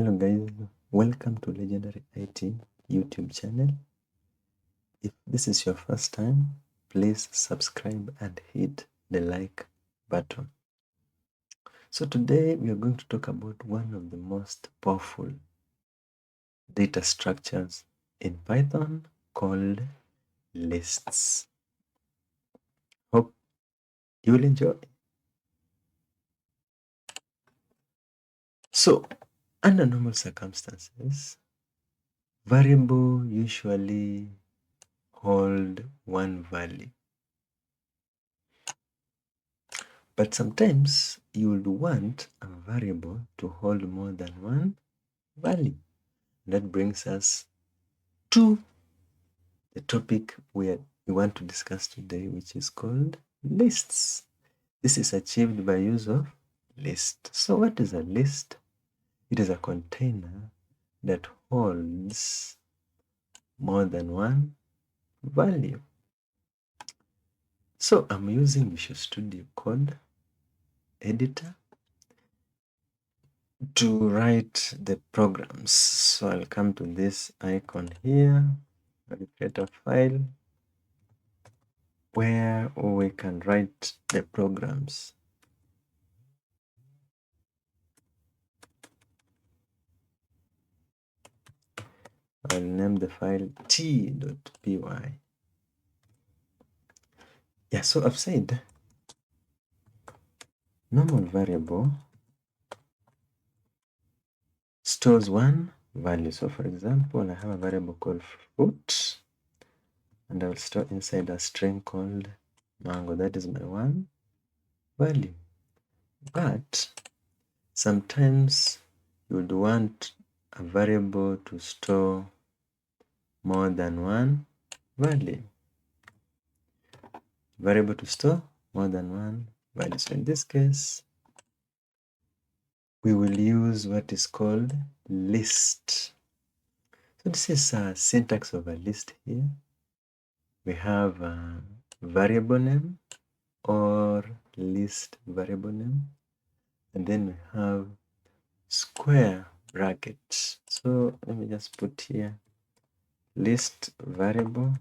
Hello guys, welcome to Legendary IT YouTube channel. If this is your first time, please subscribe and hit the like button. So today we are going to talk about one of the most powerful data structures in Python called lists. Hope you will enjoy. So under normal circumstances, variable usually hold one value. But sometimes you would want a variable to hold more than one value. That brings us to the topic we want to discuss today, which is called lists. This is achieved by use of list. So what is a list? It is a container that holds more than one value. So I'm using Visual Studio Code editor to write the programs. So I'll come to this icon here. I'll create a file where we can write the programs. I'll name the file t.py. Yeah, so I've said normal variable stores one value. So for example, I have a variable called fruit, and I will store inside a string called mango. That is my one value. But sometimes you would want a variable to store more than one value. Variable to store more than one value. So in this case, we will use what is called list. So this is a syntax of a list here. We have a variable name or list variable name, and then we have square brackets. So let me just put here list variable,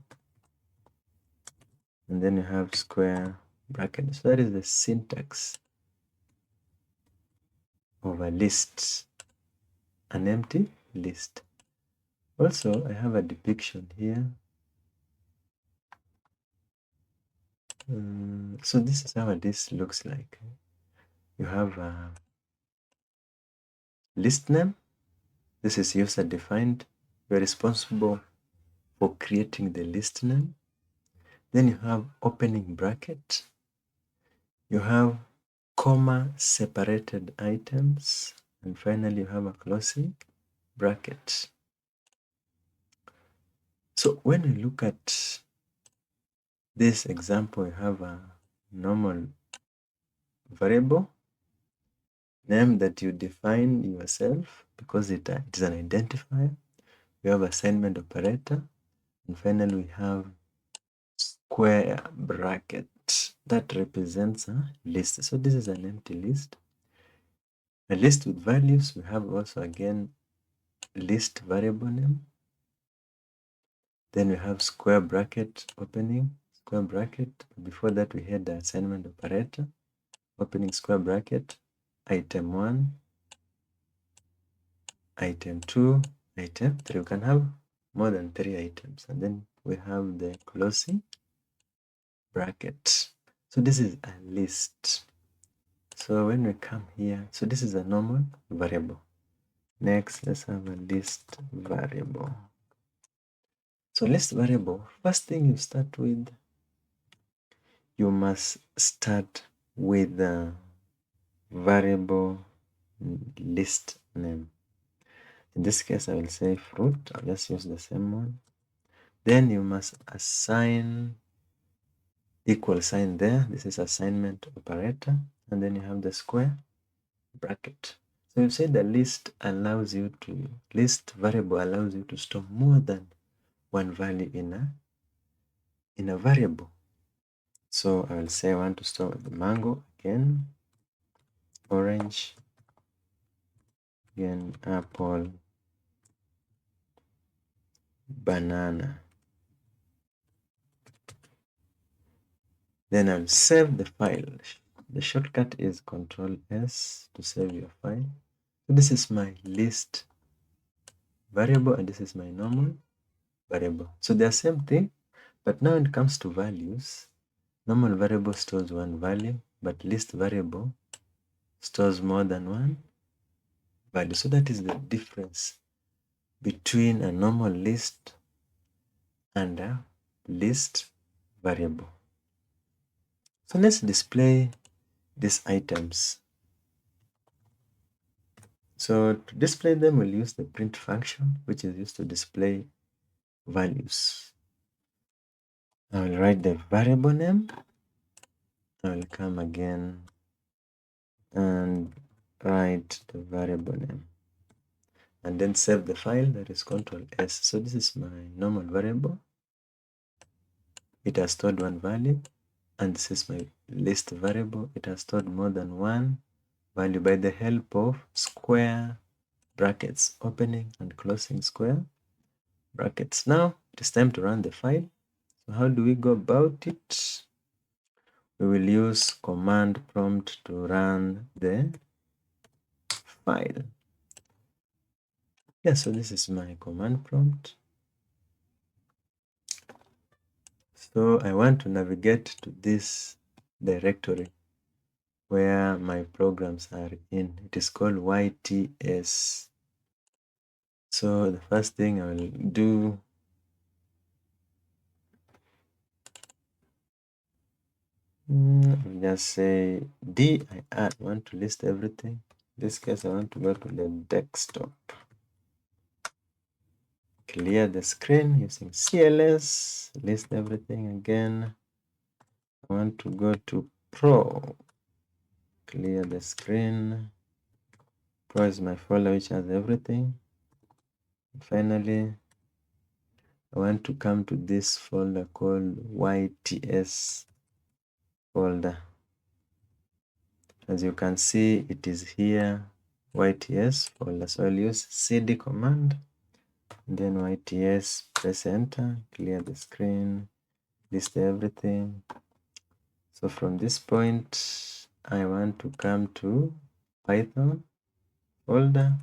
and then you have square bracket. So that is the syntax of a list, an empty list. Also, I have a depiction here. So this is how this looks like. You have a list name. This is user defined. You're responsible for creating the list name. Then you have opening bracket. You have comma separated items. And finally, you have a closing bracket. So when we look at this example, you have a normal variable name that you define yourself because it is an identifier. We have assignment operator, and finally we have square bracket that represents a list. So this is an empty list. A list with values. We have also again list variable name. Then we have square bracket opening, square bracket. Before that we had the assignment operator, opening square bracket, item 1, item 2, item 3. We can have more than 3 items. And then we have the closing bracket. So this is a list. So when we come here, so this is a normal variable. Next, let's have a list variable. So list variable, first thing you start with, you must start with the variable list name. In this case, I will say fruit. I'll just use the same one. Then you must assign equal sign there. This is assignment operator. And then you have the square bracket. So you say the list variable allows you to store more than one value in a variable. So I will say I want to store the mango again, orange, again apple, banana. Then I'll save the file. The shortcut is Control S to save your file. So this is my list variable and this is my normal variable. So they're same thing, but now when it comes to values, normal variable stores one value, but list variable stores more than one value. So that is the difference between a normal list and a list variable. So let's display these items. So to display them, we'll use the print function, which is used to display values. I will write the variable name. I will come again and write the variable name and then save the file. That is Control S. So this is my normal variable. It has stored one value, and this is my list variable. It has stored more than one value by the help of square brackets, opening and closing square brackets. Now it is time to run the file. So how do we go about it? We will use command prompt to run the file. Yeah, so this is my command prompt. So I want to navigate to this directory where my programs are in. It is called YTS. So the first thing I will do, I'll just say dir. I want to list everything. In this case, I want to go to the desktop. Clear the screen using CLS. List everything again. I want to go to Pro. Clear the screen. Pro is my folder which has everything. Finally, I want to come to this folder called YTS folder. As you can see, it is here, YTS folder. So I'll use CD command, then YTS, press enter, clear the screen, list everything. So from this point, I want to come to Python folder.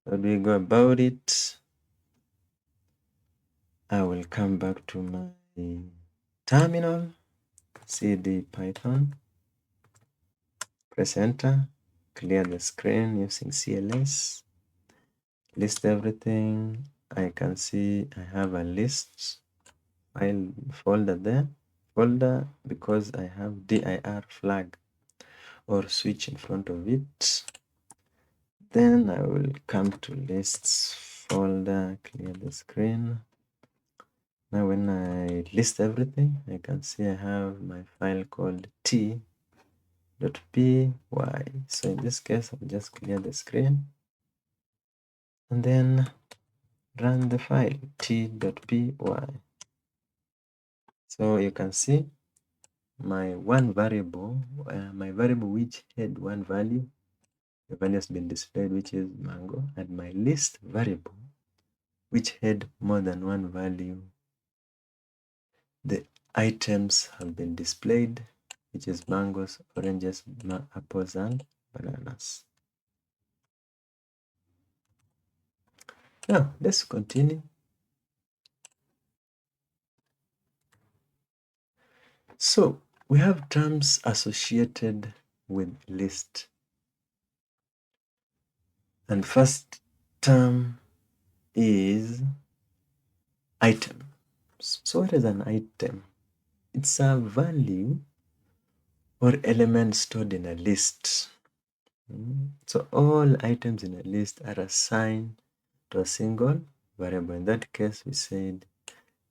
How do we go about it? I will come back to my terminal, cd python, press enter, clear the screen using CLS, list everything. I can see I have a list file folder there, because I have dir flag or switch in front of it. Then I will come to lists folder, clear the screen. Now when I list everything, I can see I have my file called t.py. So in this case, I'll just clear the screen and then run the file t.py. So you can see my one variable, my variable which had one value, the value has been displayed, which is mango, and my list variable which had more than one value, the items have been displayed, which is mangoes, oranges, apples, and bananas. Now, let's continue. So, we have terms associated with list. And first term is item. So, what is an item? It's a value or element stored in a list. So all items in a list are assigned to a single variable. In that case, we said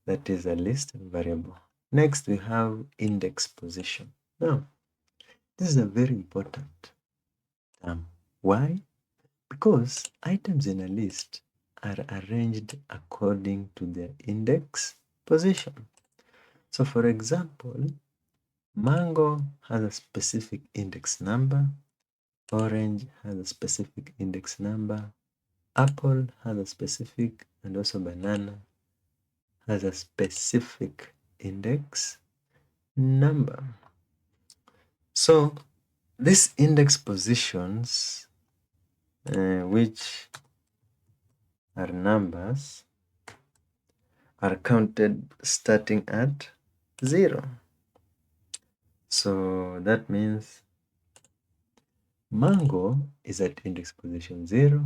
that is a list variable. Next, we have index position. Now, this is a very important term. Why? Because items in a list are arranged according to their index position. So, for example, mango has a specific index number, Orange has a specific index number. Apple has a specific, and also banana has a specific index number. So these index positions, which are numbers, are counted starting at 0. So that means mango is at index position 0,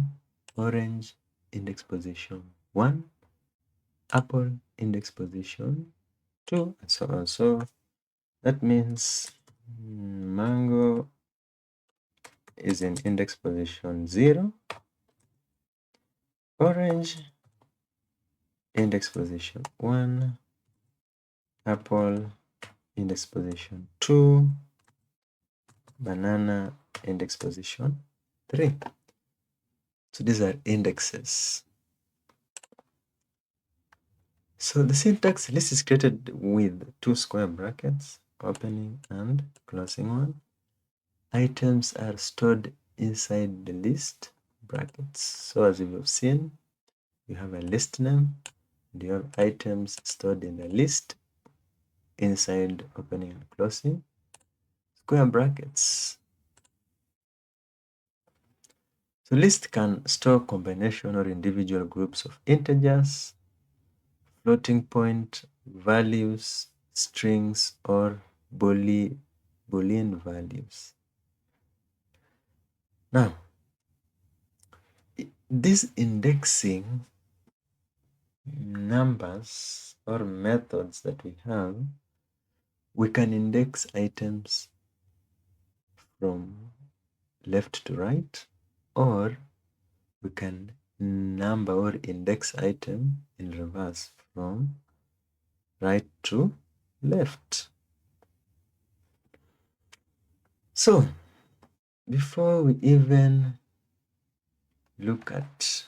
orange index position 1, apple index position 2, and so on. So that means mango is in index position 0, orange index position 1, apple index position 2, banana index position 3. So these are indexes. So the syntax list is created with 2 square brackets, opening and closing one. Items are stored inside the list brackets. So as we have seen, you have a list name and you have items stored in the list inside opening and closing square brackets. So list can store combination or individual groups of integers, floating point values, strings, or Boolean values. Now, this indexing numbers or methods that we have, we can index items from left to right, or we can number or index item in reverse from right to left. So before we even look at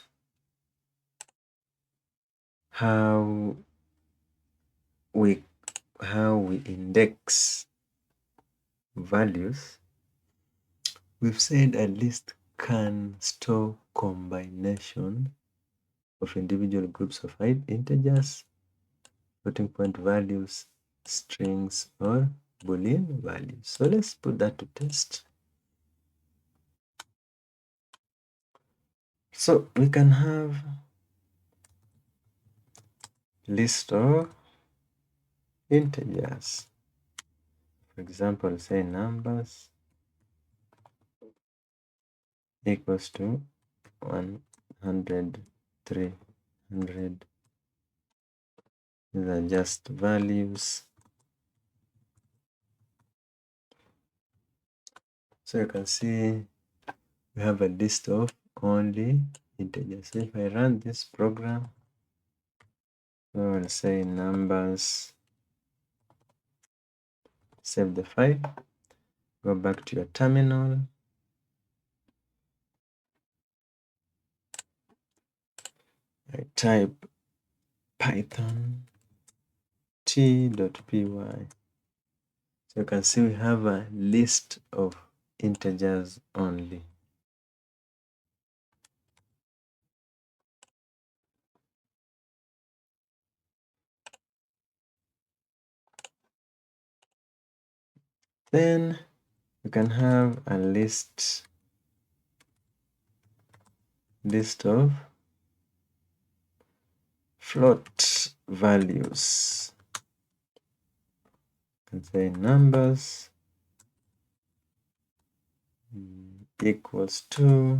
how we index values, we've said a list can store combination of individual groups of integers, floating point values, strings, or Boolean values. So let's put that to test. So we can have list of integers. For example, say numbers equals to 100, 300. These are just values. So you can see we have a list of only integers. So if I run this program, so I'll say numbers, save the file, go back to your terminal. I type python t.py. So you can see we have a list of integers only. Then we can have a list of float values. You can say numbers equals to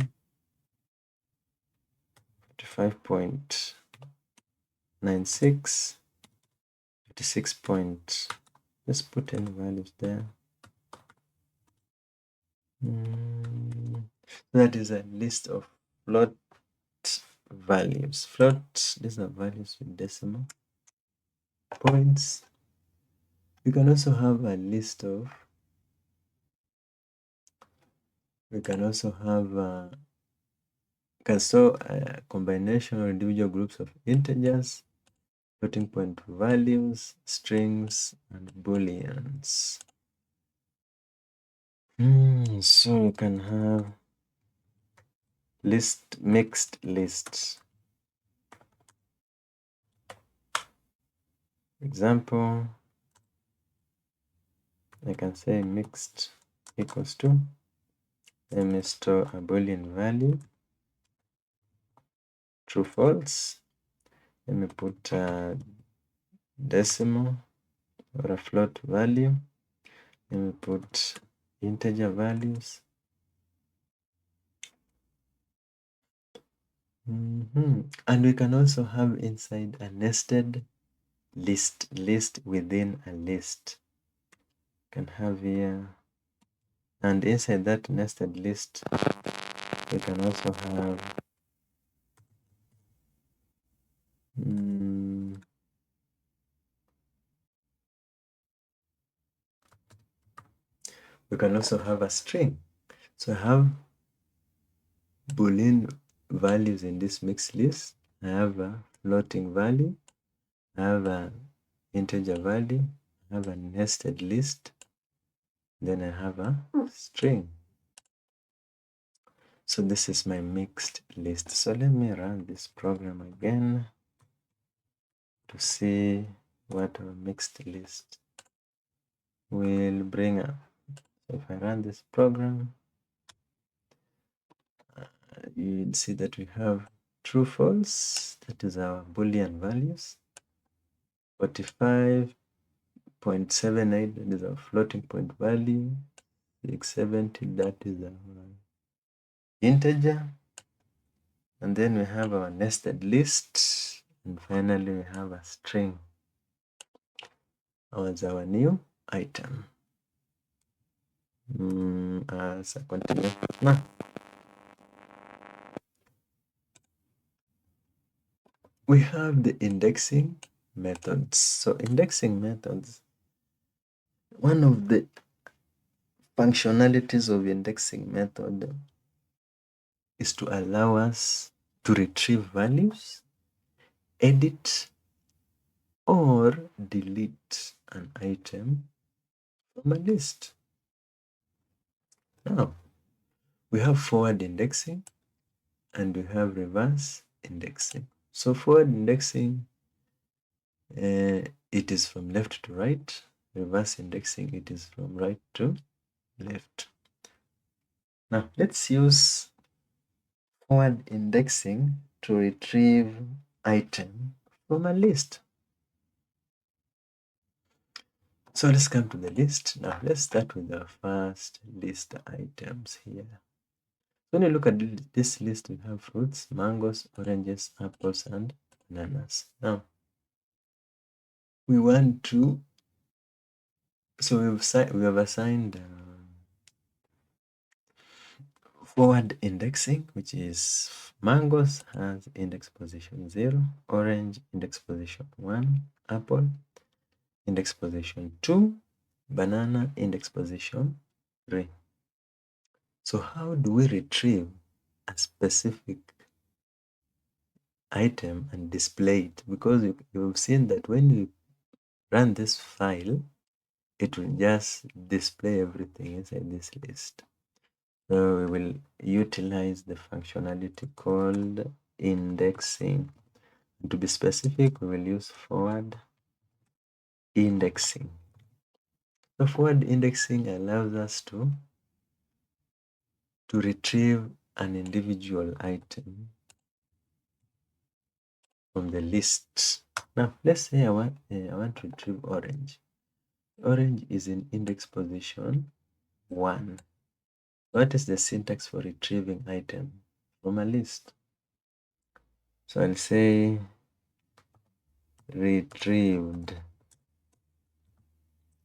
45.96, 56 point. Let's put any values there. That is a list of float values. Float, these are values with decimal points. We can also have a list of, can store a combination or individual groups of integers, floating point values, strings, and booleans. So you can have mixed lists. Example, I can say mixed equals to, let me store a Boolean value, true, false. Let me put a decimal or a float value. Let me put integer values. And we can also have inside a nested list within a list. Can have here, and inside that nested list we can also have we can also have a string. So I have Boolean values in this mixed list. I have a floating value, I have an integer value, I have a nested list, then I have a string. So this is my mixed list. So let me run this program again to see what our mixed list will bring up. So if I run this program, you'll see that we have true, false, that is our Boolean values, 45.78, that is our floating point value, 670, that is our integer, and then we have our nested list, and finally we have a string as our new item. As I continue now, we have the indexing methods. So indexing methods, one of the functionalities of indexing method is to allow us to retrieve values, edit or delete an item from a list. Now, we have forward indexing and we have reverse indexing. So forward indexing, it is from left to right. Reverse indexing, it is from right to left. Now, let's use forward indexing to retrieve item from a list. So let's come to the list. Now let's start with the first list items here. When you look at this list, we have fruits, mangoes, oranges, apples, and bananas. Now we want to, so we have assigned forward indexing, which is mangoes has index position 0, orange index position 1, apple index position 2, banana index position 3. So how do we retrieve a specific item and display it? Because you've seen that when you run this file, it will just display everything inside this list. So we will utilize the functionality called indexing. And to be specific, we will use forward indexing. The forward indexing allows us to retrieve an individual item from the list. Now, let's say I want to retrieve orange. Orange is in index position 1. What is the syntax for retrieving item from a list? So I'll say retrieved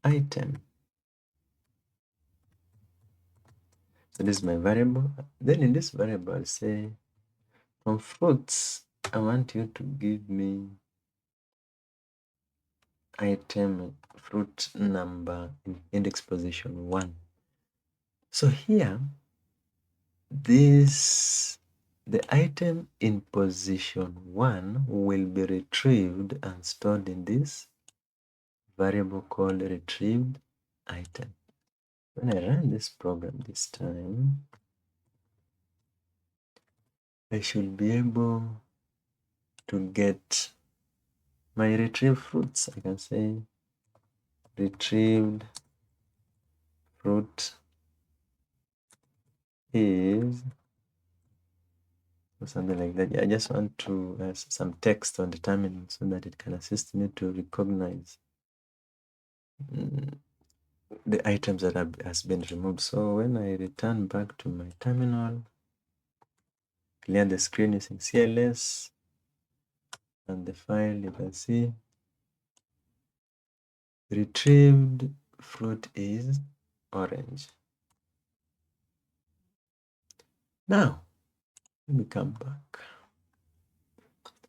item. So this is my variable. Then in this variable, I'll say from fruits, I want you to give me item fruit number in index position 1. So here, the item in position 1 will be retrieved and stored in this variable called retrieved item. When I run this program this time, I should be able to get my retrieved fruits. I can say retrieved fruit is, or something like that. I just want to have some text on the terminal so that it can assist me to recognize the items that has been removed. So when I return back to my terminal, clear the screen using CLS, and the file, you can see retrieved fruit is orange. Now let me come back.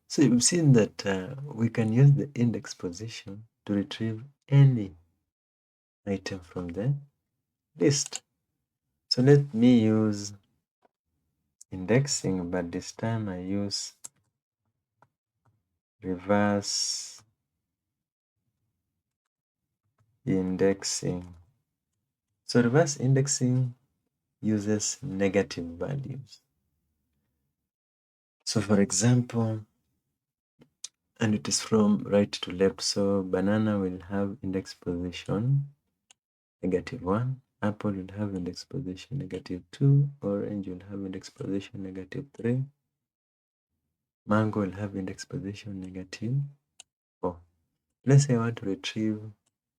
So you've seen that we can use the index position to retrieve any item from the list. So let me use indexing, but this time I use reverse indexing. So reverse indexing uses negative values. So for example, and it is from right to left. So banana will have index position -1, apple will have index position -2, orange will have index position -3, mango will have index position -4. Let's say I want to retrieve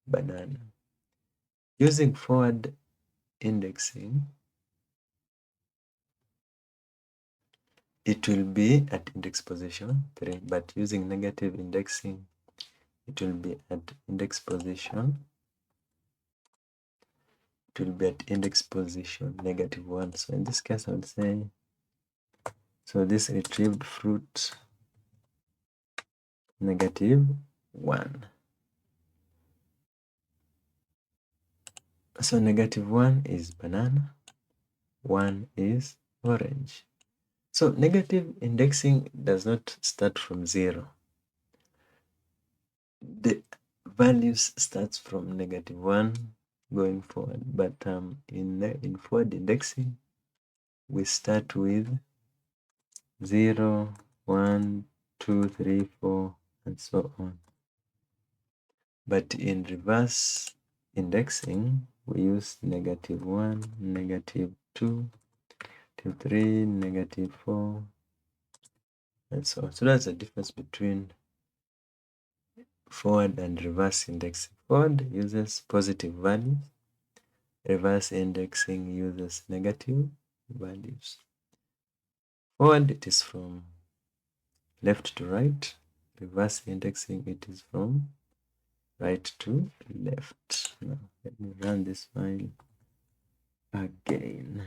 banana. Using forward indexing, it will be at index position 3, but using negative indexing, it will be at index position -1. So in this case, I would say, so this retrieved fruit -1. So -1 is banana, 1 is orange. So negative indexing does not start from 0. The values starts from -1 going forward, but in forward indexing, we start with 0, 1, 2, 3, 4, and so on. But in reverse indexing, we use -1, -2, -3, -4, and so on. So that's the difference between forward and reverse indexing. Forward uses positive values, reverse indexing uses negative values. Forward, it is from left to right. Reverse indexing, it is from right to left. Now let me run this file again.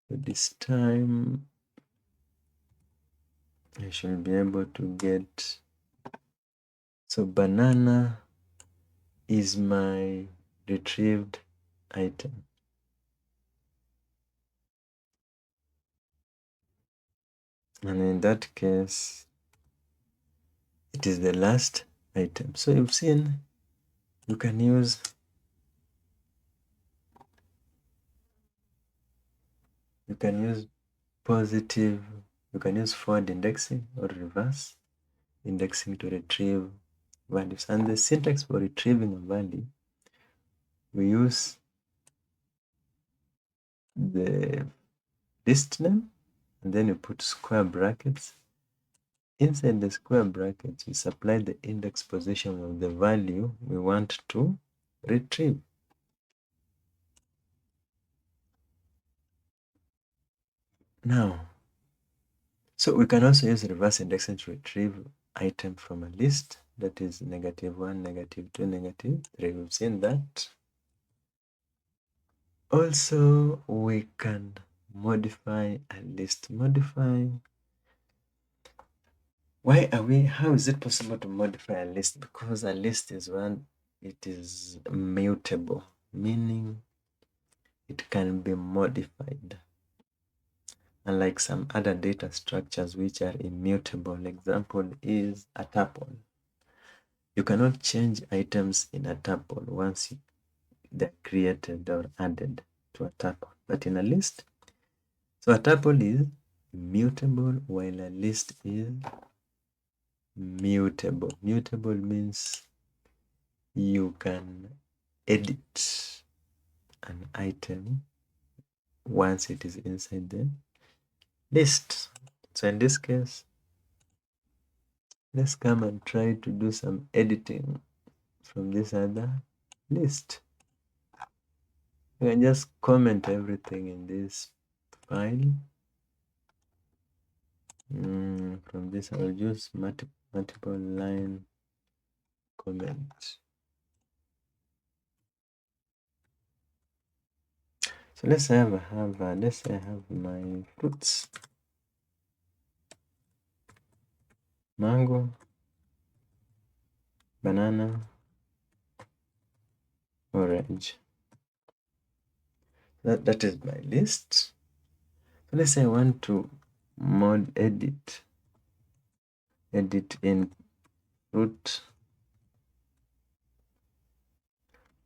So this time I should be able to get, so banana is my retrieved item. And in that case, it is the last item. So you've seen you can use positive, you can use forward indexing or reverse indexing to retrieve values. And the syntax for retrieving a value, we use the list name, and then you put square brackets. Inside the square brackets, we supply the index position of the value we want to retrieve. Now, so we can also use reverse indexing to retrieve item from a list, that is -1, -2, -3. We've seen that. Also, we can modify a list. How is it possible to modify a list? Because a list is it is mutable, meaning it can be modified. Unlike some other data structures which are immutable, example is a tuple. You cannot change items in a tuple once they're created or added to a tuple. But in a list, so a tuple is mutable while a list is mutable. Mutable means you can edit an item once it is inside the list. So in this case, let's come and try to do some editing from this other list. You can just comment everything in this file. From this, I'll use multiple line comment. So let's say I have my fruits: mango, banana, orange. That is my list. So let's say I want to edit in fruit,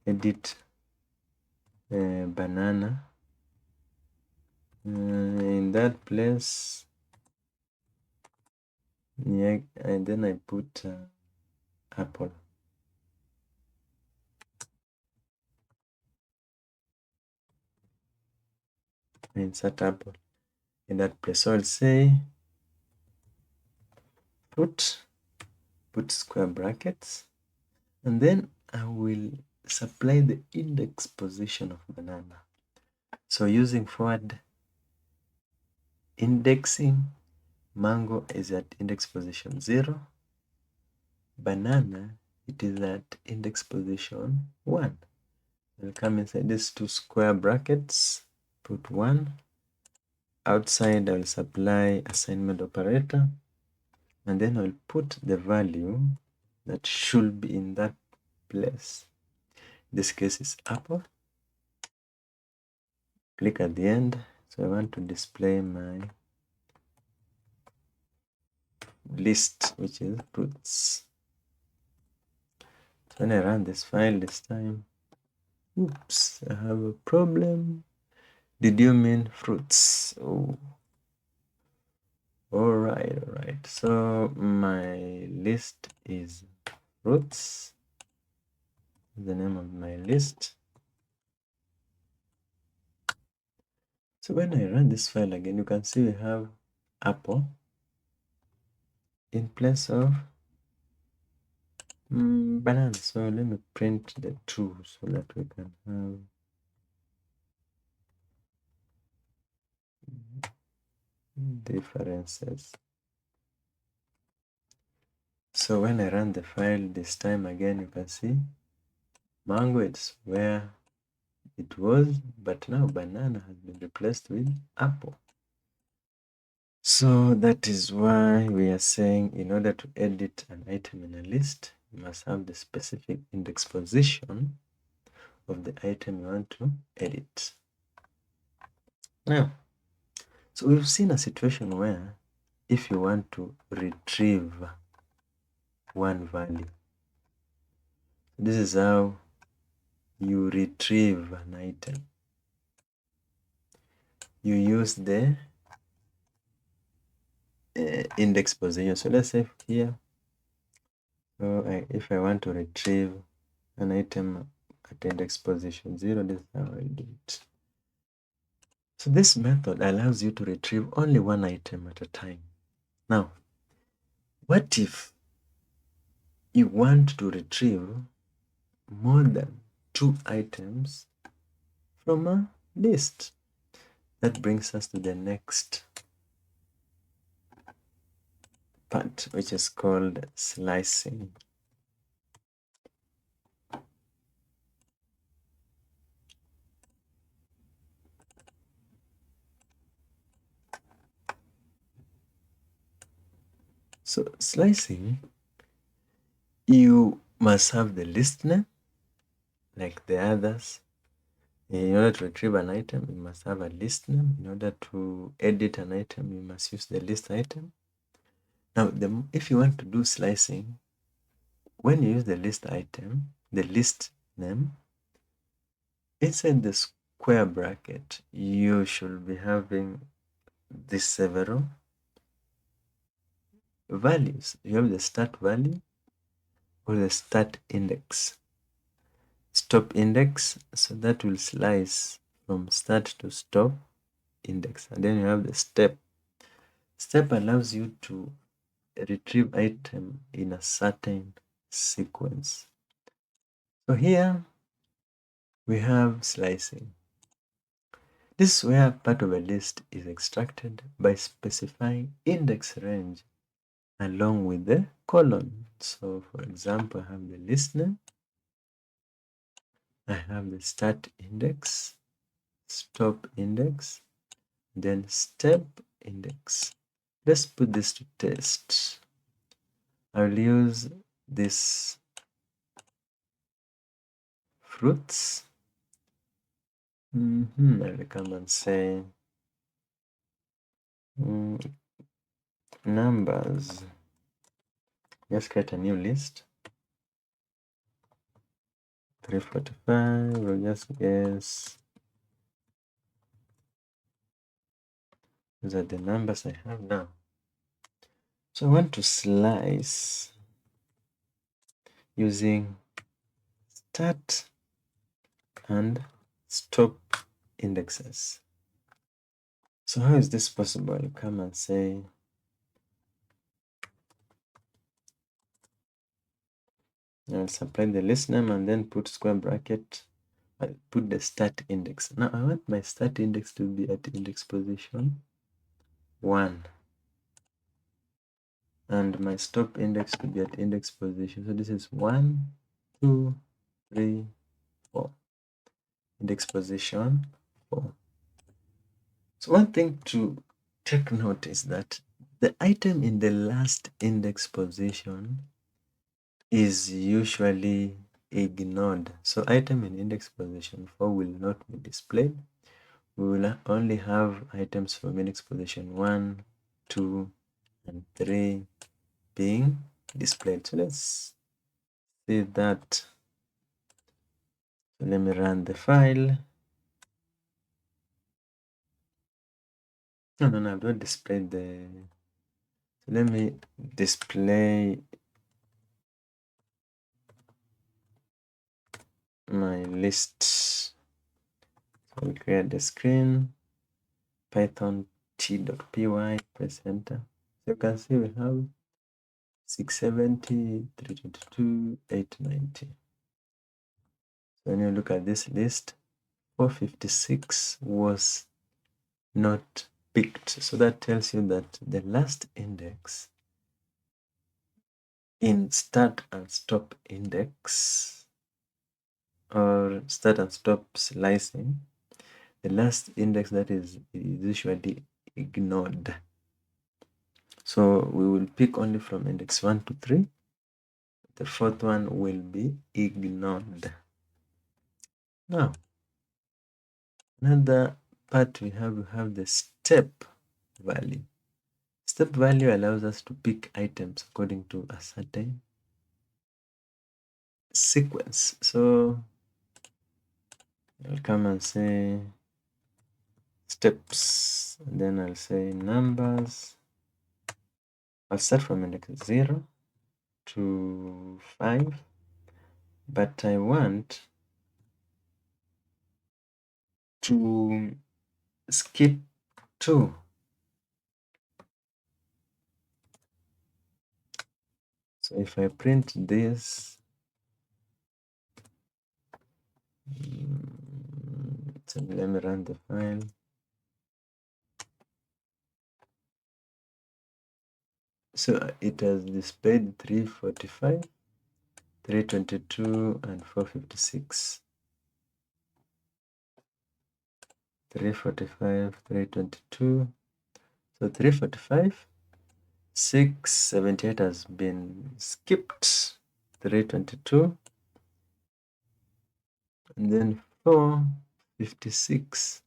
edit banana. In that place, yeah, and then I put apple. Insert apple in that place. So I'll say put square brackets, and then I will supply the index position of banana. So using forward indexing, mango is at index position 0. Banana, it is at index position 1. I'll come inside these two square brackets, put 1. Outside, I'll supply assignment operator, and then I'll put the value that should be in that place. This case is apple. Click at the end. So I want to display my list, which is fruits. So when I run this file this time, oops, I have a problem. Did you mean fruits? Oh, all right. So my list is fruits. The name of my list. So when I run this file again, you can see we have apple in place of banana. So let me print the two so that we can have differences. So when I run the file this time again, you can see mango, it's where it was, but now banana has been replaced with apple. So that is why we are saying in order to edit an item in a list, you must have the specific index position of the item you want to edit. Now, so we've seen a situation where if you want to retrieve one value, this is how you retrieve an item. You use the index position. So let's say here, if I want to retrieve an item at index position 0, this is how I do it. So this method allows you to retrieve only one item at a time. Now, what if you want to retrieve more than 2 items from a list? That brings us to the next part, which is called slicing. So slicing, you must have the list name like the others. In order to retrieve an item, you must have a list name. In order to edit an item, you must use the list item. Now, if you want to do slicing, when you use the list item, the list name, inside the square bracket, you should be having these several values. You have the start value or the start index, stop index, so that will slice from start to stop index. And then you have the step. Step allows you to retrieve item in a certain sequence. So here we have slicing. This is where part of a list is extracted by specifying index range along with the colon. So for example, I have the list name, I have the start index, stop index, then step index. Let's put this to test. I'll use this fruits. I'll come and say numbers. Just create a new list. 345, we'll just guess. These are the numbers I have now. So I want to slice using start and stop indexes. So how is this possible? I'll come and say I'll supply the list name and then put square bracket. I'll put the start index. Now I want my start index to be at index position 1 and my stop index to be at index position. So this is 1, 2, 3, 4. Index position 4. So one thing to take note is that the item in the last index position is usually ignored. So item in index position 4 will not be displayed. We will only have items from index position 1, 2, and 3 being displayed. So let's see that. So let me run the file. No, I've not displayed the. So let me display my list. So I'll create the screen, Python t.py, press enter. So you can see we have 670, 322, 890. So when you look at this list, 456 was not picked. So that tells you that the last index in start and stop index or start and stop slicing, the last index that is usually ignored. So we will pick only from index 1 to 3. The fourth one will be ignored. Now, another part we have the step value. Step value allows us to pick items according to a certain sequence. So I'll come and say steps, and then I'll say numbers. I'll start from index 0 to 5, but I want to skip 2. So if I print this, so let me run the file. So it has displayed 345, 322, and 456. 345, 322. So 345, 678 has been skipped. 322, and then 456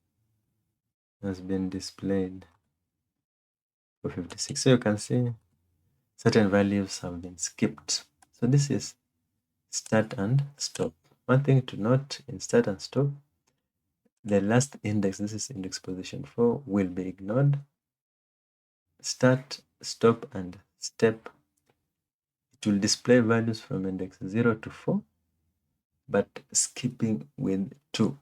has been displayed. 456. So you can see certain values have been skipped. So this is start and stop. One thing to note in start and stop, the last index, this is index position 4, will be ignored. Start, stop, and step. It will display values from index 0 to 4, but skipping with 2.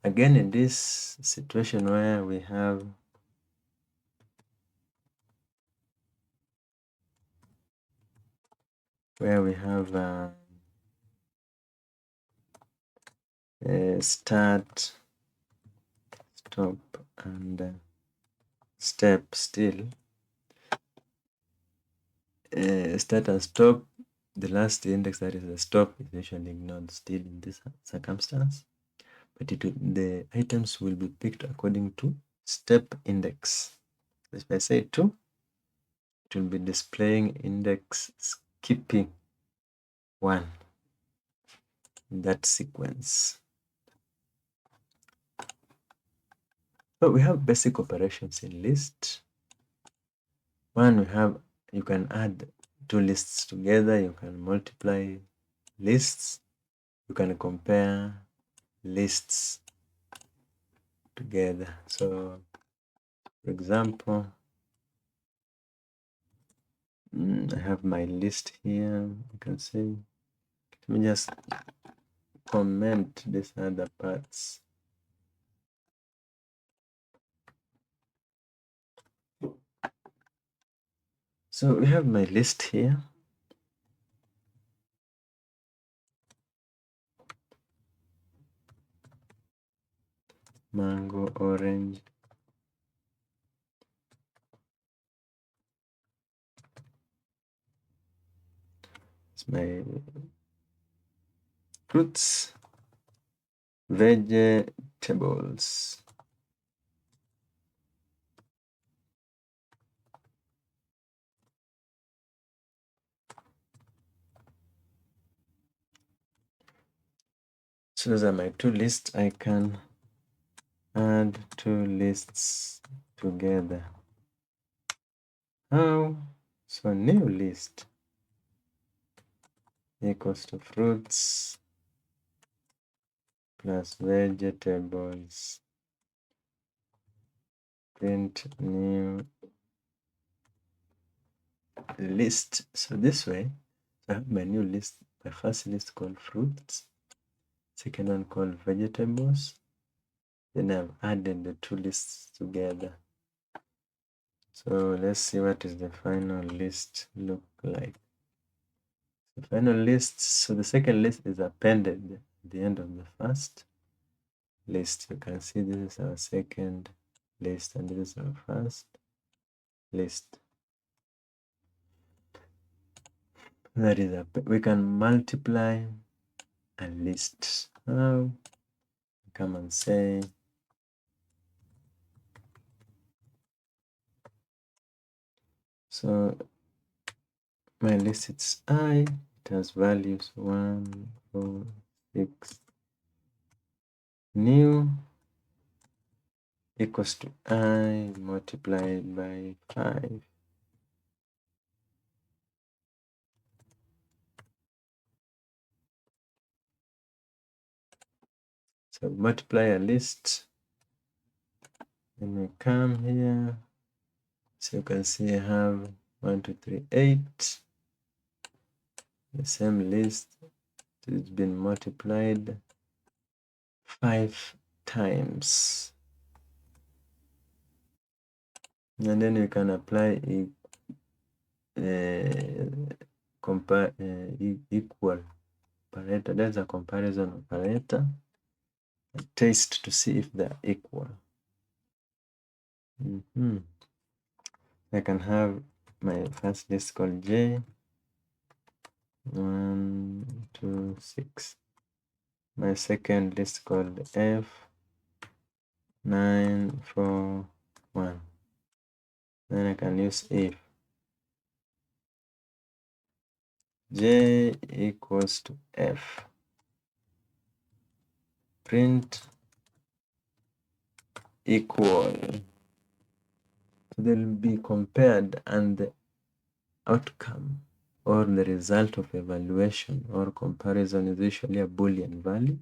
Again, in this situation where we have start, stop, and step still, start and stop, the last index, that is the stop, is usually ignored still in this circumstance, but the items will be picked according to step index. If I say 2, it will be displaying index skipping 1 in that sequence. So we have basic operations in list. One, you can add 2 lists together, you can multiply lists, you can compare lists together. So, for example, I have my list here. You can see, let me just comment these other parts. So we have my list here. Mango, orange, it's my fruits, vegetables. So those are my 2 lists. I can add 2 lists together. How? So new list equals to fruits plus vegetables. Print new list. So this way, I have my new list, my first list called fruits, second one called vegetables. Then I've added the 2 lists together. So let's see what is the final list look like. The final list, so the second list is appended at the end of the first list. You can see this is our second list and this is our first list. That is, we can multiply a list. Now, come and say so my list, it's I, it has values 1, 4, 6, new equals to I multiplied by 5. So multiply a list, then we come here. So you can see I have 1, 2, 3, 8. The same list, it's been multiplied 5 times. And then you can apply equal operator. That's a comparison operator. Test to see if they're equal. I can have my first list called J, 1, 2, 6. My second list called F, 9, 4, 1. Then I can use if J equals to F. Print equal. So they'll be compared, and the outcome or the result of evaluation or comparison is usually a Boolean value.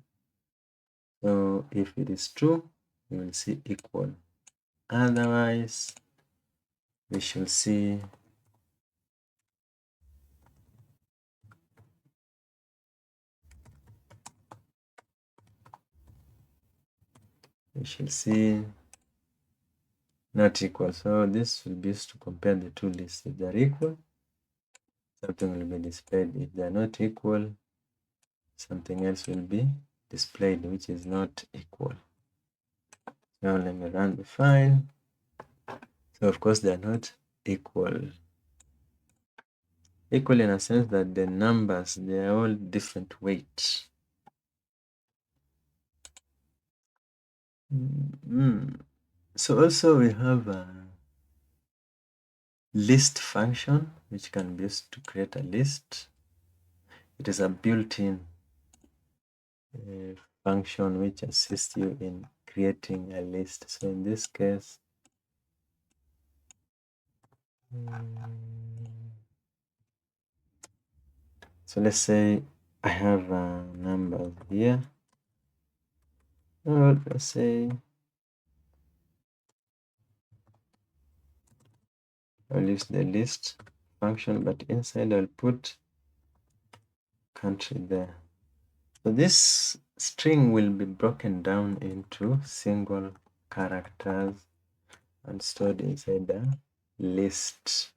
So if it is true, we will see equal. Otherwise, we shall see not equal. So this will be used to compare the two lists. If they are equal, something will be displayed. If they are not equal, something else will be displayed which is not equal. Now let me run the file. So of course they are not equal. Equal in a sense that the numbers, they are all different weights. So also we have a list function which can be used to create a list. It is a built-in function which assists you in creating a list. So in this case, so let's say I have a number here. Or let's say I'll use the list function, but inside I'll put country there. So this string will be broken down into single characters and stored inside the list.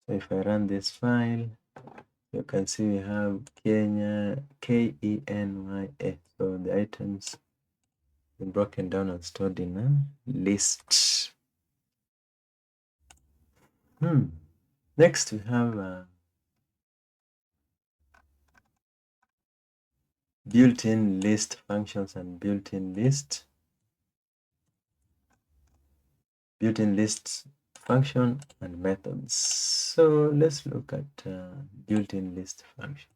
So if I run this file, you can see we have Kenya, Kenya. So the items are broken down and stored in a list. Next we have built-in list functions and built-in list function and methods. So let's look at built-in list function.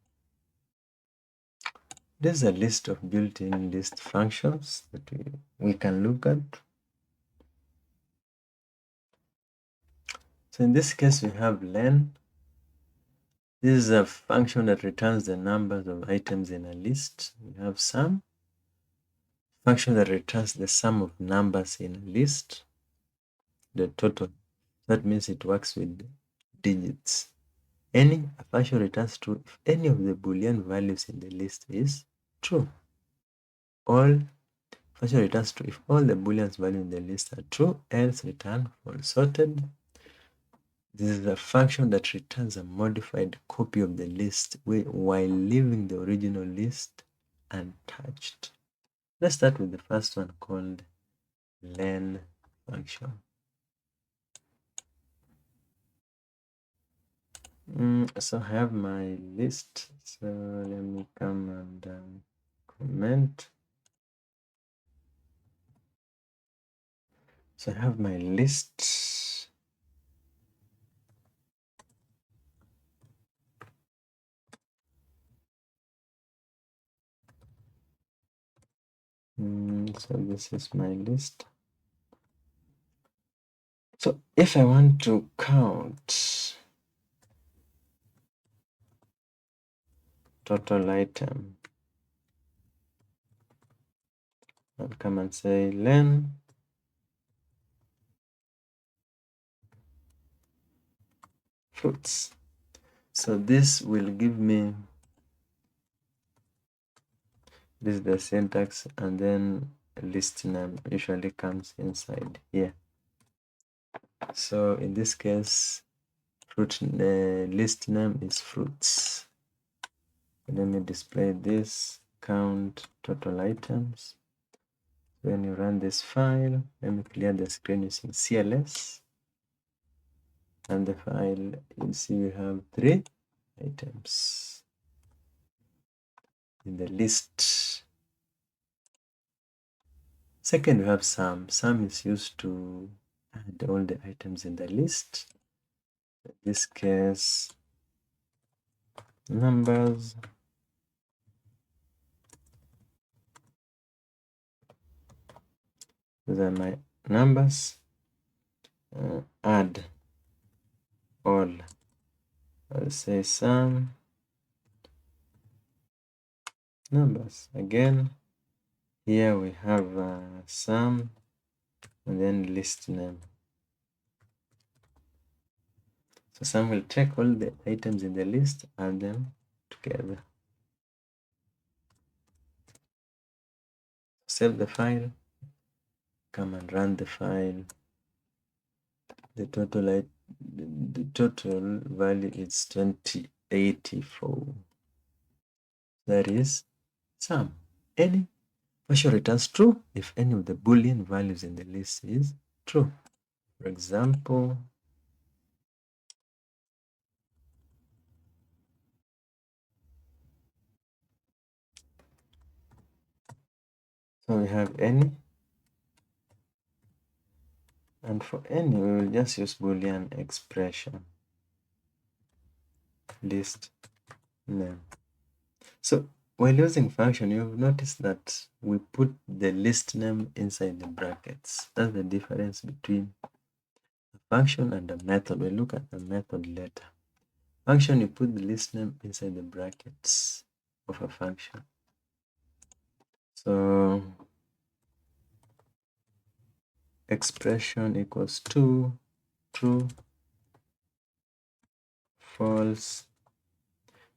This is a list of built-in list functions that we can look at. So in this case, we have len. This is a function that returns the numbers of items in a list. We have sum, function that returns the sum of numbers in a list, the total. That means it works with digits. Any, a function returns true if any of the Boolean values in the list is true. All, function returns true if all the Boolean values in the list are true, else return false. Sorted. This is a function that returns a modified copy of the list while leaving the original list untouched. Let's start with the first one called len function. So I have my list. So let me come and comment. So I have my list. So this is my list. So if I want to count total item, I'll come and say len fruits. So this will give me, this is the syntax, and then list name usually comes inside here. So in this case, the list name is fruits. Let me display this, count total items. When you run this file, let me clear the screen using CLS. And the file, you'll see we have 3 items in the list. Second, we have sum. Sum is used to add all the items in the list. In this case, numbers. These are my numbers. Add all. I'll say sum numbers. Again, here we have sum and then list name. So sum will take all the items in the list, add them together. Save the file, come and run the file. The total value is 2084. That is sum. Any function returns true if any of the Boolean values in the list is true. For example, so we have any, and for any we will just use Boolean expression list name. So while using function, you've noticed that we put the list name inside the brackets. That's the difference between a function and a method. We'll look at the method later. Function, you put the list name inside the brackets of a function. So expression equals to true, false.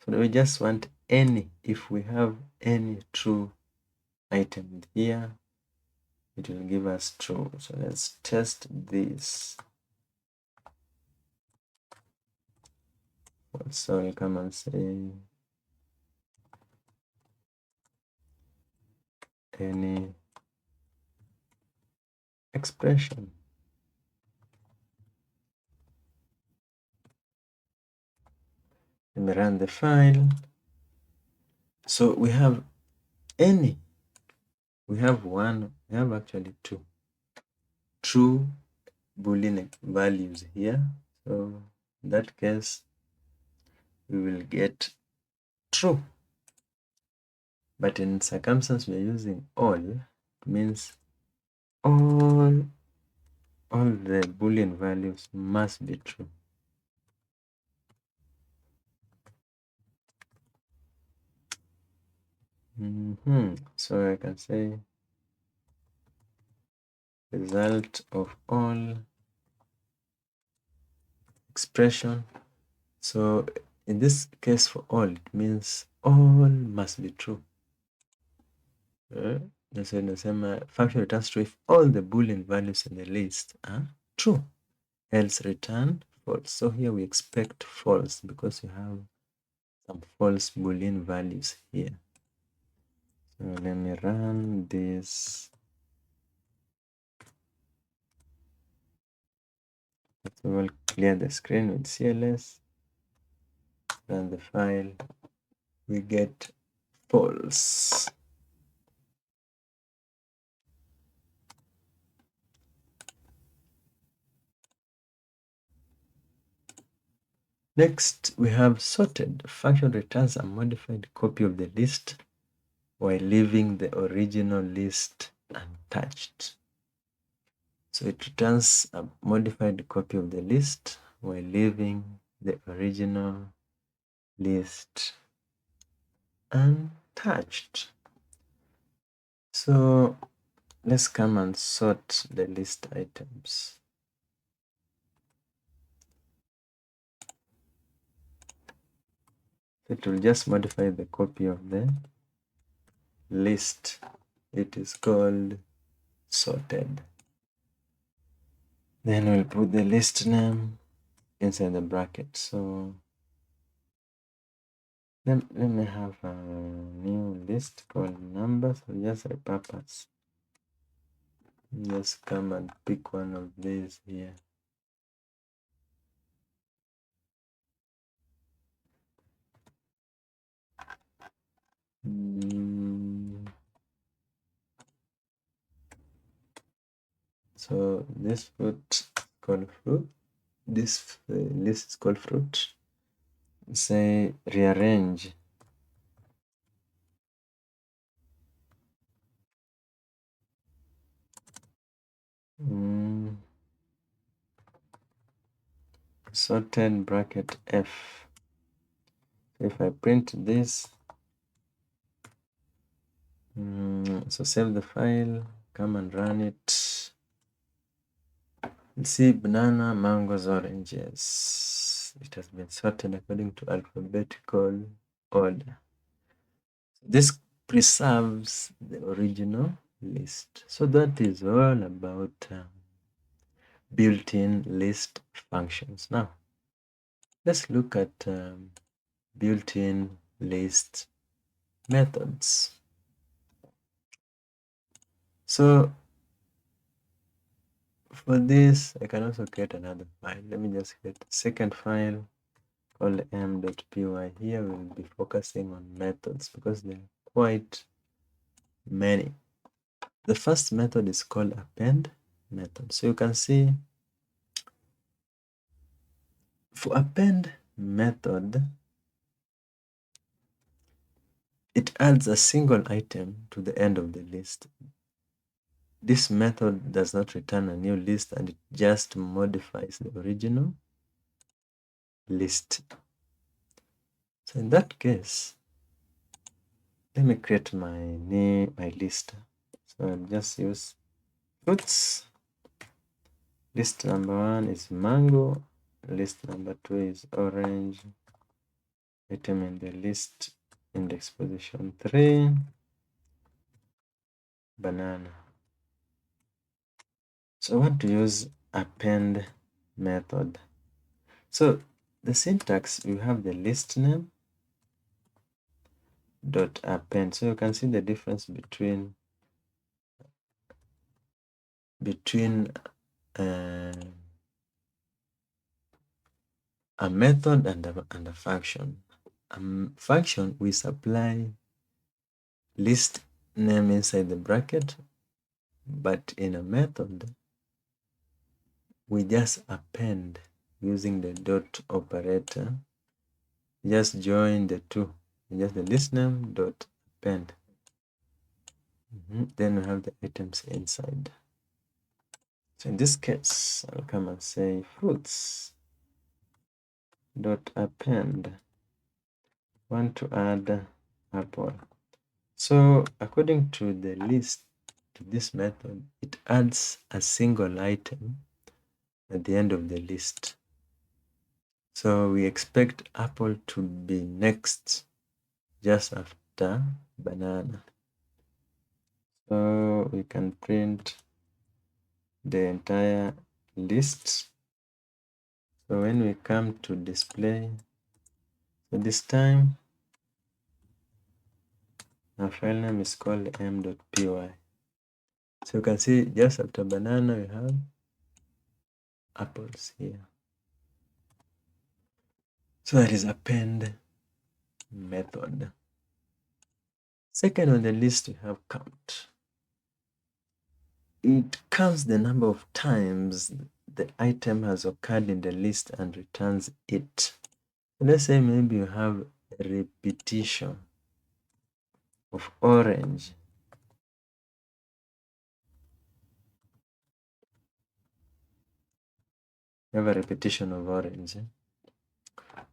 So we just want any. If we have any true item here, it will give us true. So let's test this. So I'll come and say any expression. Let me run the file. So we have any. We have one. We have actually two true Boolean values here. So in that case, we will get true. But in circumstance we are using all, it means all the Boolean values must be true. So I can say result of all expression. So in this case for all, it means all must be true. Function returns true if all the Boolean values in the list are true, else return false. So here we expect false because we have some false Boolean values here. So let me run this. First of all, clear the screen with CLS, run the file, we get false. Next, we have sorted. Function returns a modified copy of the list while leaving the original list untouched. So it returns a modified copy of the list while leaving the original list untouched. So let's come and sort the list items. It will just modify the copy of the list. It is called sorted. Then we'll put the list name inside the bracket. So let me have a new list called numbers. So just repurpose. Just come and pick one of these here. So this fruit called fruit. This list is called fruit. Say rearrange. Sorted bracket F. If I print this, So save the file, come and run it. Let's see, banana, mangoes, oranges. It has been sorted according to alphabetical order. This preserves the original list. So that is all about built-in list functions. Now, let's look at built-in list methods. So for this, I can also create another file. Let me just create a second file called m.py. Here we'll be focusing on methods because there are quite many. The first method is called append method. So you can see for append method, it adds a single item to the end of the list. This method does not return a new list and it just modifies the original list. So in that case, let me create my list. So I'll just use fruits. List number 1 is mango. List number 2 is orange. Item in the list, index position 3, banana. So I want to use append method. So the syntax, you have the list name dot append. So you can see the difference between a method and a function. Function, we supply list name inside the bracket, but in a method, we just append using the dot operator. Just join the two, just the list name dot append. Then we have the items inside. So in this case, I'll come and say fruits dot append. Want to add apple. So according to the list, to this method, it adds a single item at the end of the list. So we expect apple to be next, just after banana. So we can print the entire list. So when we come to display, so this time our file name is called m.py. So you can see just after banana we have apples here. So that is append method. Second on the list we have count. It counts the number of times the item has occurred in the list and returns it. Let's say maybe you have a repetition of orange. You have a repetition of orange.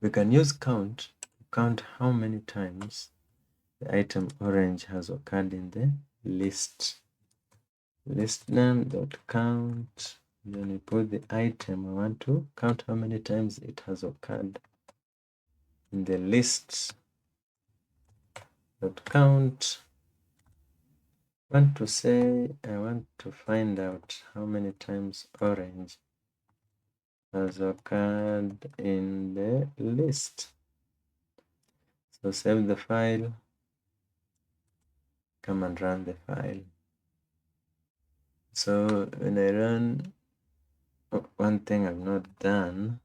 We can use count to count how many times the item orange has occurred in the list. List name dot count. Then we put the item. I want to count how many times it has occurred in the list. Dot count. I want to find out how many times orange has occurred in the list. So save the file, come and run the file. So when I run, one thing I've not done,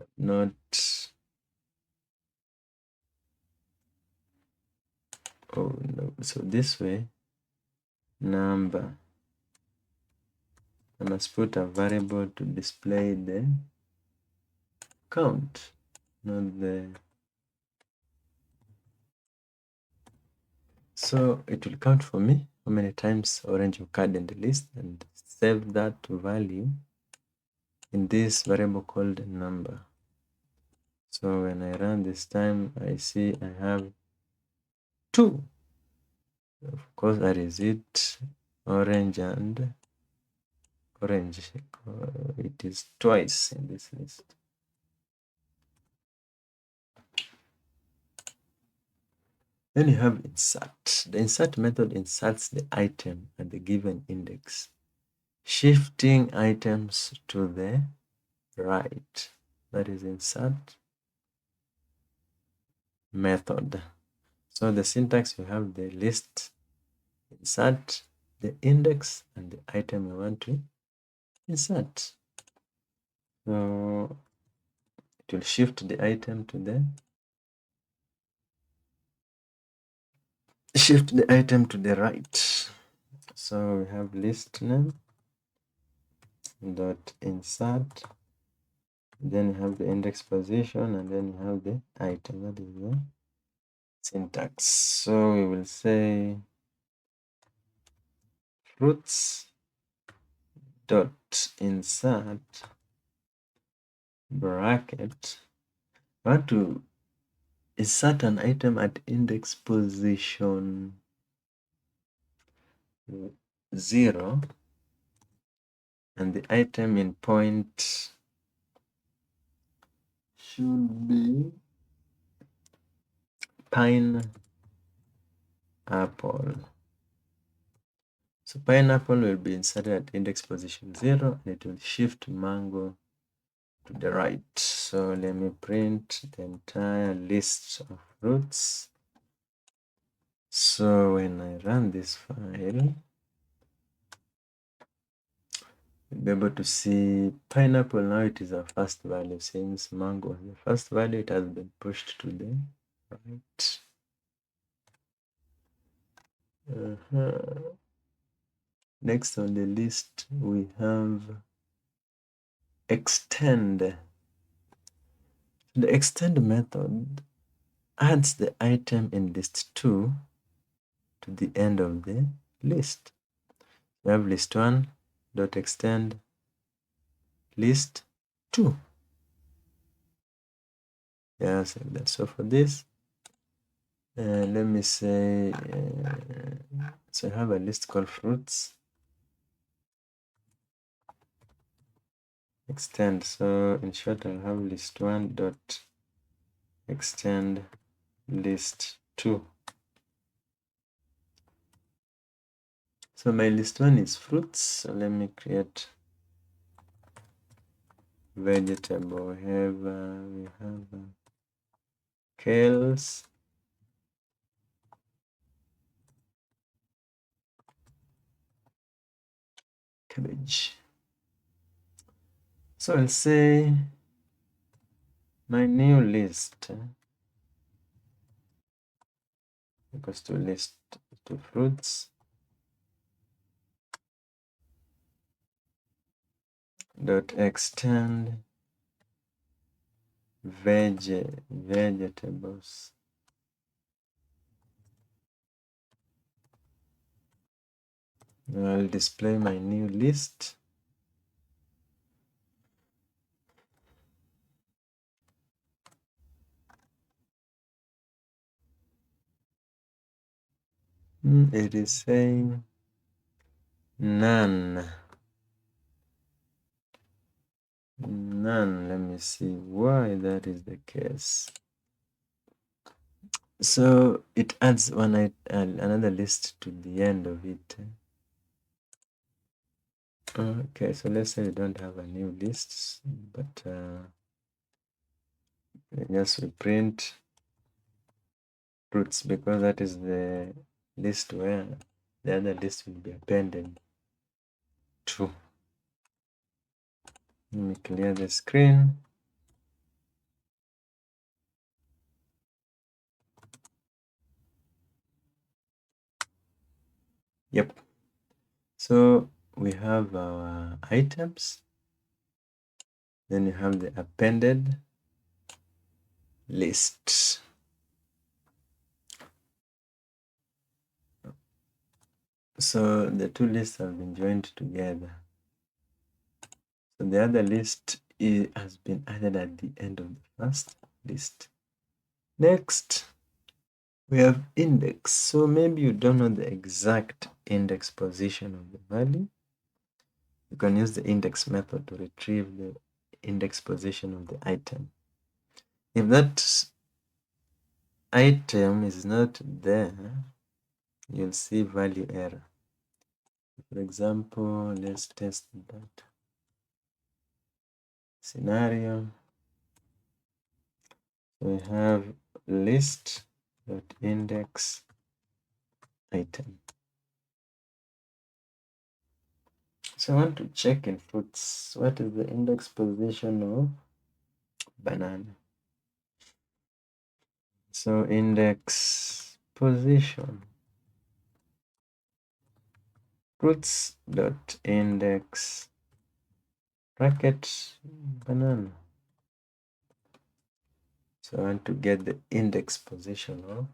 oh no, so this way, number, I must put a variable to display the count, not the, so it will count for me how many times orange occurred in the list and save that value in this variable called number. So when I run this time, I see I have 2. Of course, that is it. Orange and orange. It is twice in this list. Then you have insert. The insert method inserts the item at the given index, shifting items to the right. That is insert method. So the syntax, you have the list, insert, the index, and the item you want to insert. So it will shift the item to the right. So we have list name dot insert, then you have the index position, and then you have the item. That is the syntax. So we will say fruits dot insert bracket. I want to insert an item at index position 0, and the item in point should be pineapple. So pineapple will be inserted at index position 0, and it will shift mango to the right. So let me print the entire list of fruits. So when I run this file, you'll be able to see pineapple. Now it is our first value. Since mango is the first value, it has been pushed to the right. Next on the list, we have extend. The extend method adds the item in list 2 to the end of the list. We have list 1 dot extend list 2. Yes, like that. So for this, let me say, so I have a list called fruits extend. So in short, I'll have list 1 dot extend list 2. So my list 1 is fruits. So let me create vegetable. We have kales, cabbage. So I'll say my new list equals to list to fruits dot extend vegetables. I'll display my new list. It is saying none. Let me see why that is the case. So it adds another list to the end of it. Okay, so let's say we don't have a new list, but yes, we print fruits because that is the list where the other list will be appended to. Let me clear the screen. Yep. So we have our items. Then you have the appended list. So the two lists have been joined together. So the other list has been added at the end of the first list. Next, We have index. So maybe you don't know the exact index position of the value. You can use the index method to retrieve the index position of the item. If that item is not there, you'll see value error. For example, let's test that scenario. So we have list.index item. So I want to check in fruits. What is the index position of banana? So index position fruits dot index bracket banana. So I want to get the index position of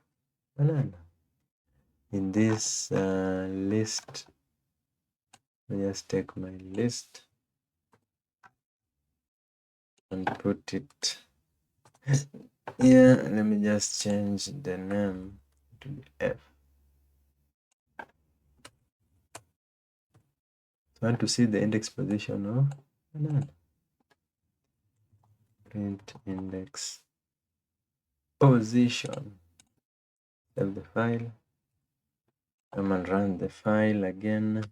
banana in this list. I just take my list and put it here. Let me just change the name to F. So I want to see the index position of banana. Print index position. Save the file. Come and run the file again.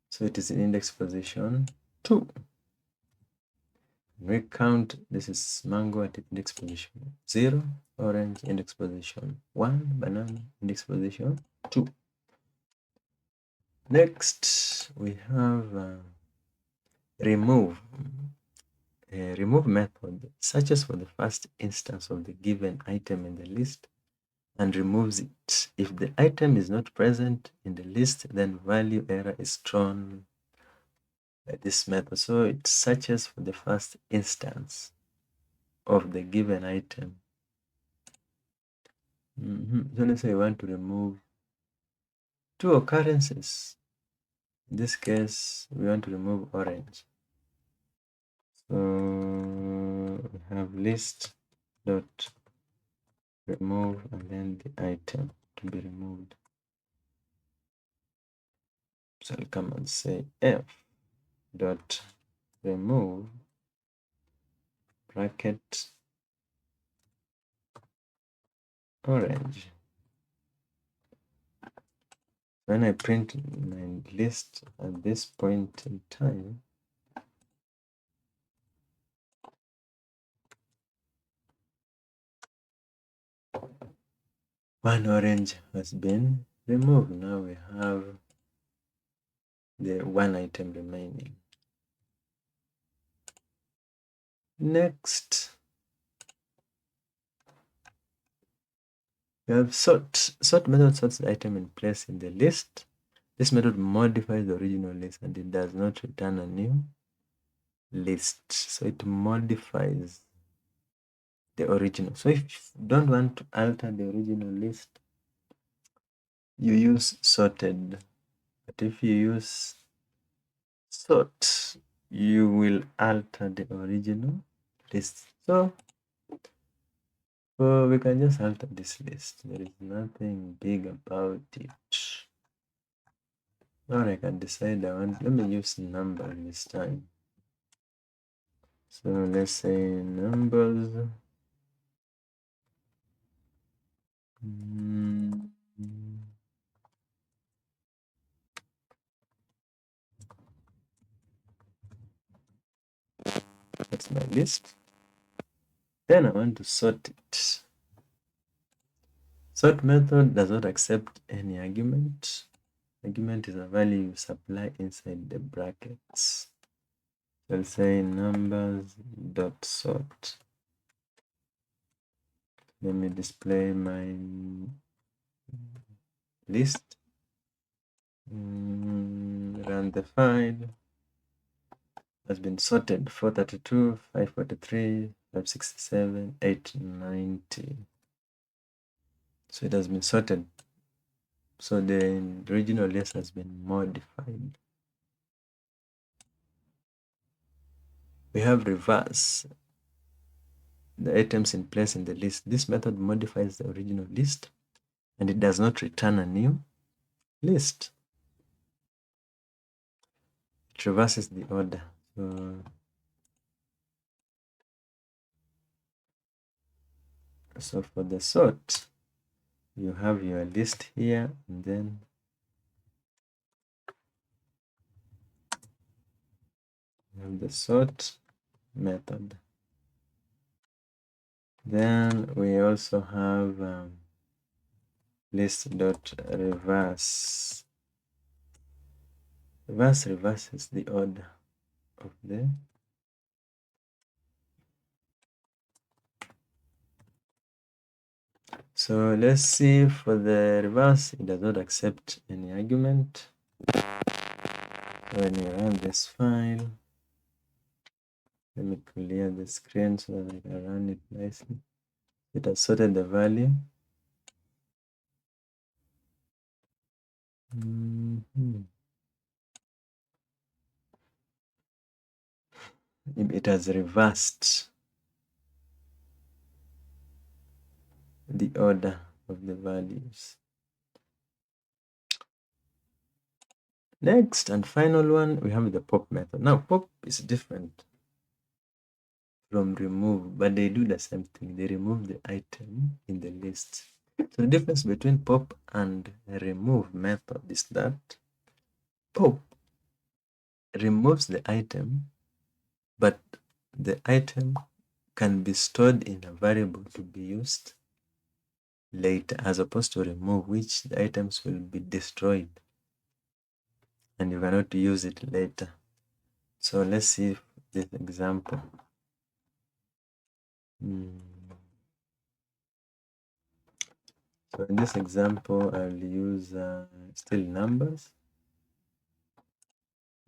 So it is in index position 2. We count, this is mango at index position 0, orange index position 1, banana index position 2. Next, we have remove. Remove method searches for the first instance of the given item in the list and removes it. If the item is not present in the list, then value error is thrown by this method. So it searches for the first instance of the given item. So let's say we want to remove 2 occurrences. In this case, we want to remove orange. So we have list dot remove and then the item to be removed. So I'll come and say f dot remove bracket orange. When I print my list at this point in time, one orange has been removed. Now we have the one item remaining. Next, we have sort. Sort method sorts the item in place in the list. This method modifies the original list and it does not return a new list. So it modifies the original. So if you don't want to alter the original list, you use sorted. But if you use sort, you will alter the original list. So we can just alter this list. There is nothing big about it. Or I can decide let me use number this time. So let's say numbers. That's my list. Then I want to sort it. Sort method does not accept any argument. Argument is a value you supply inside the brackets. So I'll say numbers dot sort. Let me display my list. Run the file. Has been sorted 432, 543, 567, 890. So it has been sorted. So the original list has been modified. We have reverse. the items in place in the list. This method modifies the original list and it does not return a new list. It reverses the order. So for the sort, you have your list here, and then you have the sort method. Then we also have list.reverse. Reverses the order of the so let's see for the reverse, it does not accept any argument. When you run this file, let me clear the screen so that I can run it nicely. It has sorted the value. It has reversed the order of the values. Next and final one, we have the pop method. Now, pop is different from remove, but they do the same thing. They remove the item in the list. So the difference between pop and remove method is that pop removes the item, but the item can be stored in a variable to be used later, as opposed to remove, which the items will be destroyed and you cannot use it later. So let's see this example. So in this example, I'll use still numbers.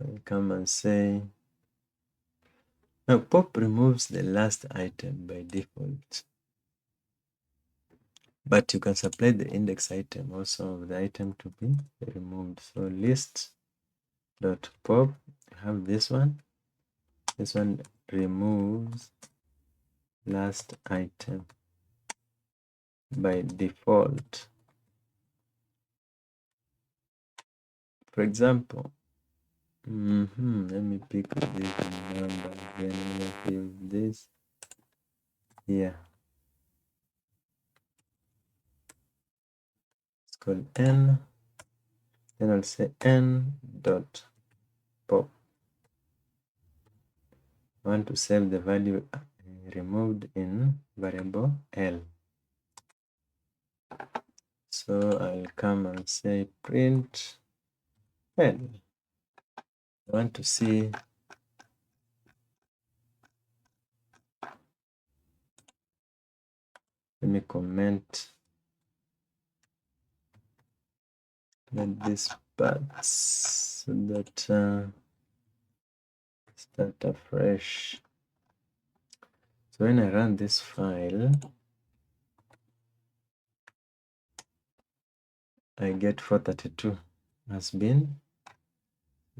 I'll come and say, now pop removes the last item by default, but you can supply the index item also of the item to be removed. So list.pop, have this one. This one removes last item by default. For example, let me pick this number again. Let's use this here. It's called n. Then I'll say n dot pop. I want to save the value removed in variable L. So I'll come and say print L. I want to see let me comment this part so that start afresh. So when I run this file, I get 432 has been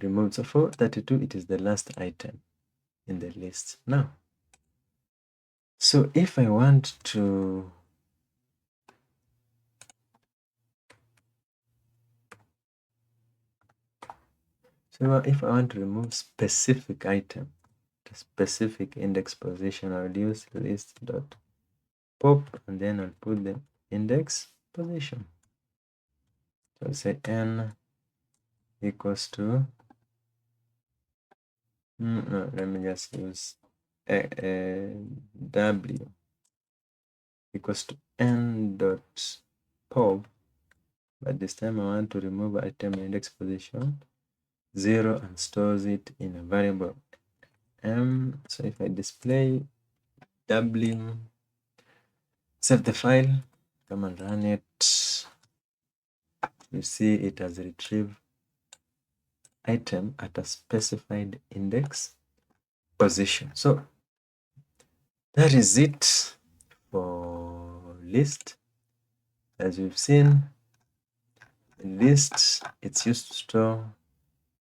removed. So 432, it is the last item in the list. Now, so if I want to if I want to remove specific item, the specific index position, I'll use list.pop and then I'll put the index position. So I'll say n equals to no, let me just use w equals to n dot pop, but this time I want to remove item index position 0 and stores it in a variable m. So if I display w, save the file, come and run it, you see it has retrieved item at a specified index position. So that is it for list. As we've seen, list, it's used to store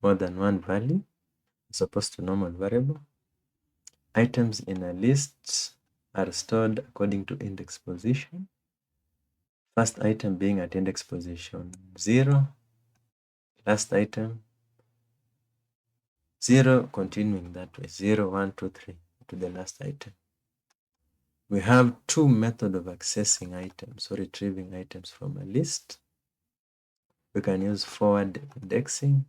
more than one value as opposed to normal variable. Items in a list are stored according to index position. First item being at index position 0, last item 0, continuing that way, 0, 1, 2, 3 to the last item. We have two methods of accessing items or retrieving items from a list. We can use forward indexing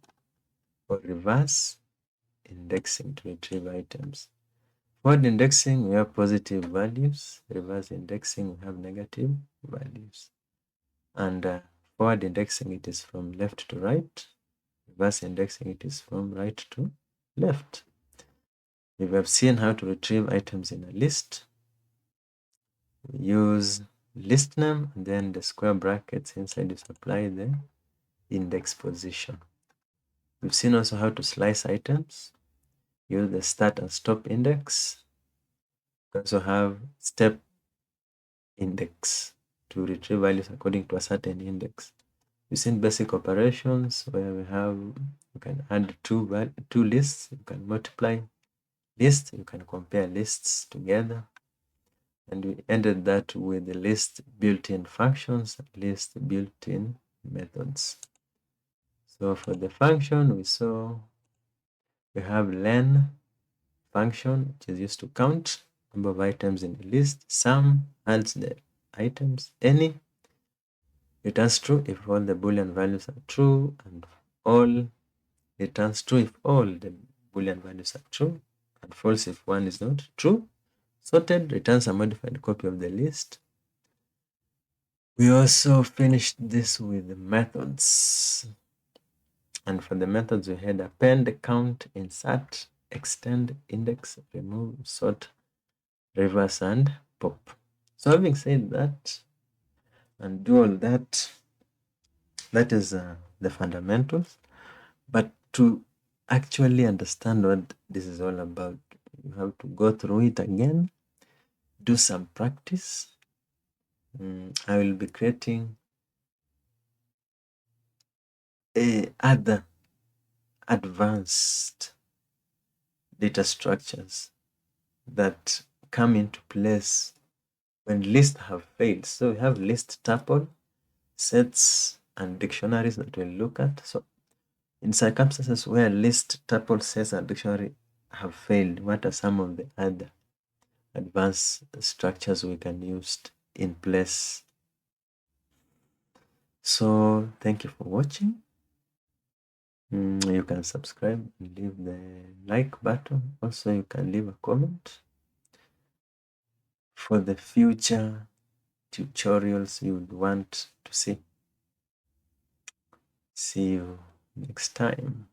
or reverse indexing to retrieve items. Forward indexing, we have positive values. Reverse indexing, we have negative values. And forward indexing, it is from left to right. Reverse indexing, it is from right to left. We have seen how to retrieve items in a list. We use list name and then the square brackets inside, you supply the index position. We've seen also how to slice items. Use the start and stop index. We also have step index to retrieve values according to a certain index. We've seen basic operations where you can add two lists, you can multiply lists, you can compare lists together. And we ended that with the list built-in functions, list built-in methods. So for the function, we saw we have len function, which is used to count number of items in the list. Sum adds the items. Any returns true if all the Boolean values are true, and all returns true if all the Boolean values are true, and false if one is not true. Sorted returns a modified copy of the list. We also finished this with the methods. And for the methods, we had append, count, insert, extend, index, remove, sort, reverse, and pop. So having said that and do all that, that is the fundamentals. But to actually understand what this is all about, you have to go through it again, do some practice. I will be creating other advanced data structures that come into place when lists have failed. So we have list tuple, sets, and dictionaries that we'll look at. So in circumstances where list, tuple, sets, and dictionary have failed, what are some of the other advanced structures we can use in place? So thank you for watching. You can subscribe and leave the like button. Also, you can leave a comment for the future tutorials you would want to see. See you next time.